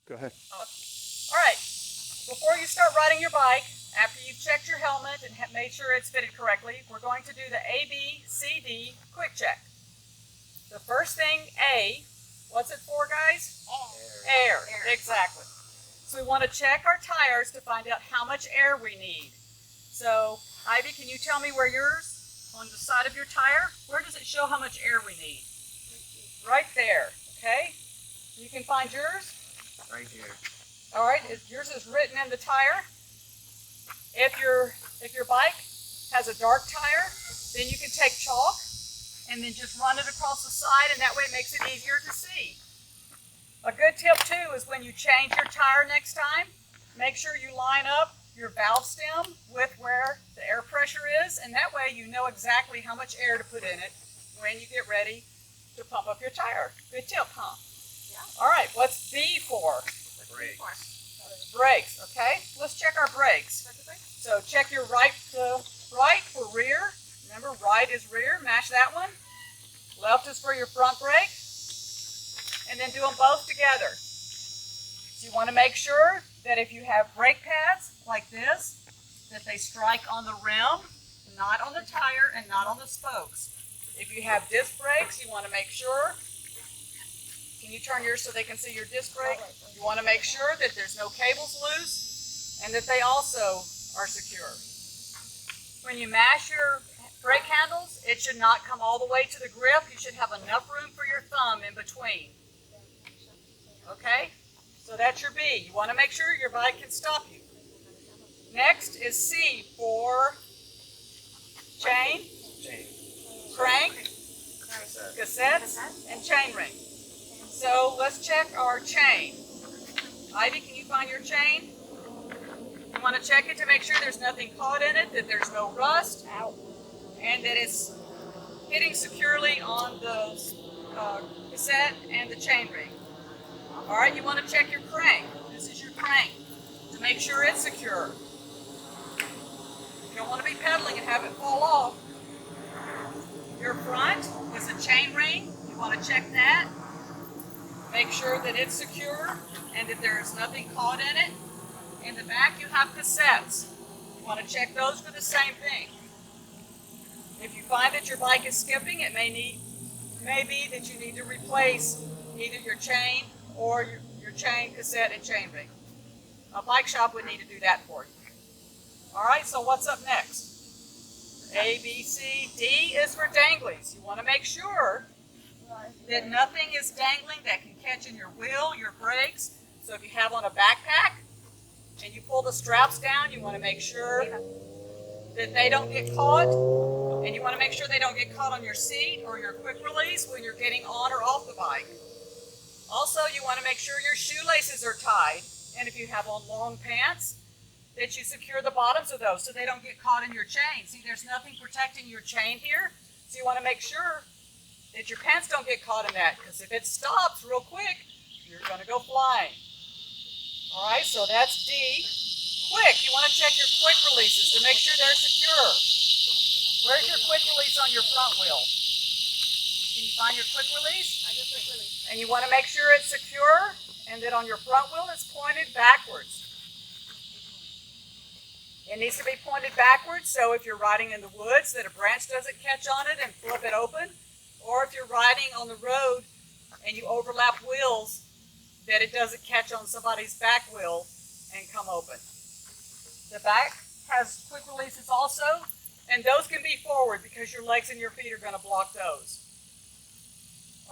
Go ahead. All right, before you start riding your bike, after you've checked your helmet and made sure it's fitted correctly, we're going to do the A, B, C, D quick check. The first thing, A, what's it for, guys? Air. Exactly. So we want to check our tires to find out how much air we need. So, Ivy, can you tell me where yours, on the side of your tire, where does it show how much air we need? Right there, okay? You can find yours? Right here. All right, yours is written in the tire. If your bike has a dark tire, then you can take chalk and then just run it across the side, and that way it makes it easier to see. A good tip too is when you change your tire next time, make sure you line up your valve stem with where the air pressure is, and that way you know exactly how much air to put in it when you get ready to pump up your tire. Good tip, huh? Yeah. All right, what's B for? Brakes. Brakes, okay? Let's check our brakes. So check your right for rear. Remember, right is rear, match that one. Left is for your front brake. And then do them both together. So you want to make sure that if you have brake pads like this, that they strike on the rim, not on the tire and not on the spokes. If you have disc brakes, you want to make sure, can you turn yours so they can see your disc brake? You want to make sure that there's no cables loose and that they also are secure. When you mash your brake handles, it should not come all the way to the grip. You should have enough room for your thumb in between. Okay? So that's your B. You want to make sure your bike can stop you. Next is C for chain, crank, cassette, and chain ring. So let's check our chain. Ivy, can you find your chain? You want to check it to make sure there's nothing caught in it, that there's no rust, and that it's hitting securely on the cassette and the chain ring. All right, you want to check your crank. This is your crank to make sure it's secure. You don't want to be pedaling and have it fall off. Your front is a chain ring. You want to check that. Make sure that it's secure and that there is nothing caught in it. In the back, you have cassettes. You want to check those for the same thing. If you find that your bike is skipping, it may be that you need to replace either your chain or your chain, cassette, and chain ring. A bike shop would need to do that for you. All right, so what's up next? A, B, C, D is for danglies. You want to make sure that nothing is dangling that can catch in your wheel, your brakes. So if you have on a backpack and you pull the straps down, you want to make sure that they don't get caught. And you want to make sure they don't get caught on your seat or your quick release when you're getting on or off the bike. Also, you want to make sure your shoelaces are tied. And if you have on long pants, that you secure the bottoms of those so they don't get caught in your chain. See, there's nothing protecting your chain here. So you want to make sure that your pants don't get caught in that, because if it stops real quick, you're going to go flying. All right, so that's D. Quick, you want to check your quick releases to make sure they're secure. Where's your quick release on your front wheel? Can you find your quick release? And you want to make sure it's secure and that on your front wheel it's pointed backwards. It needs to be pointed backwards, so if you're riding in the woods that a branch doesn't catch on it and flip it open, or if you're riding on the road and you overlap wheels, that it doesn't catch on somebody's back wheel and come open. The back has quick releases also, and those can be forward because your legs and your feet are going to block those.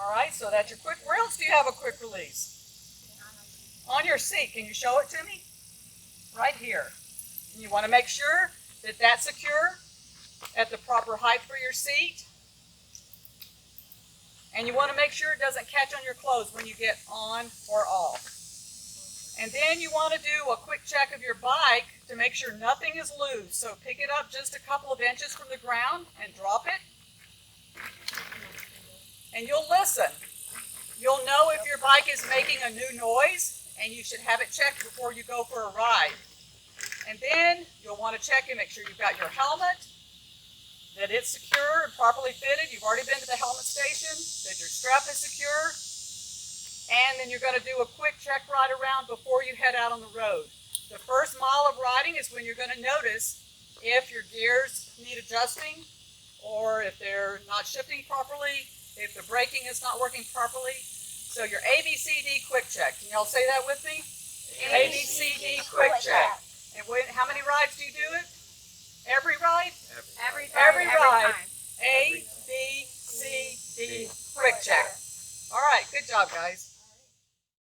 All right, so that's your quick. Where else do you have a quick release? On your seat. Can you show it to me? Right here. And you want to make sure that that's secure at the proper height for your seat. And you want to make sure it doesn't catch on your clothes when you get on or off. And then you want to do a quick check of your bike to make sure nothing is loose. So pick it up just a couple of inches from the ground and drop it. And you'll listen. You'll know if your bike is making a new noise, and you should have it checked before you go for a ride. And then you'll want to check and make sure you've got your helmet, that it's secure and properly fitted. You've already been to the helmet station, that your strap is secure. And then you're going to do a quick check ride around before you head out on the road. The first mile of riding is when you're going to notice if your gears need adjusting, or if they're not shifting properly, if the braking is not working properly. So your ABCD quick check. Can y'all say that with me? ABCD quick check. And how many rides do you do it? Every ride? Every ride. ABCD quick check. All right, good job, guys.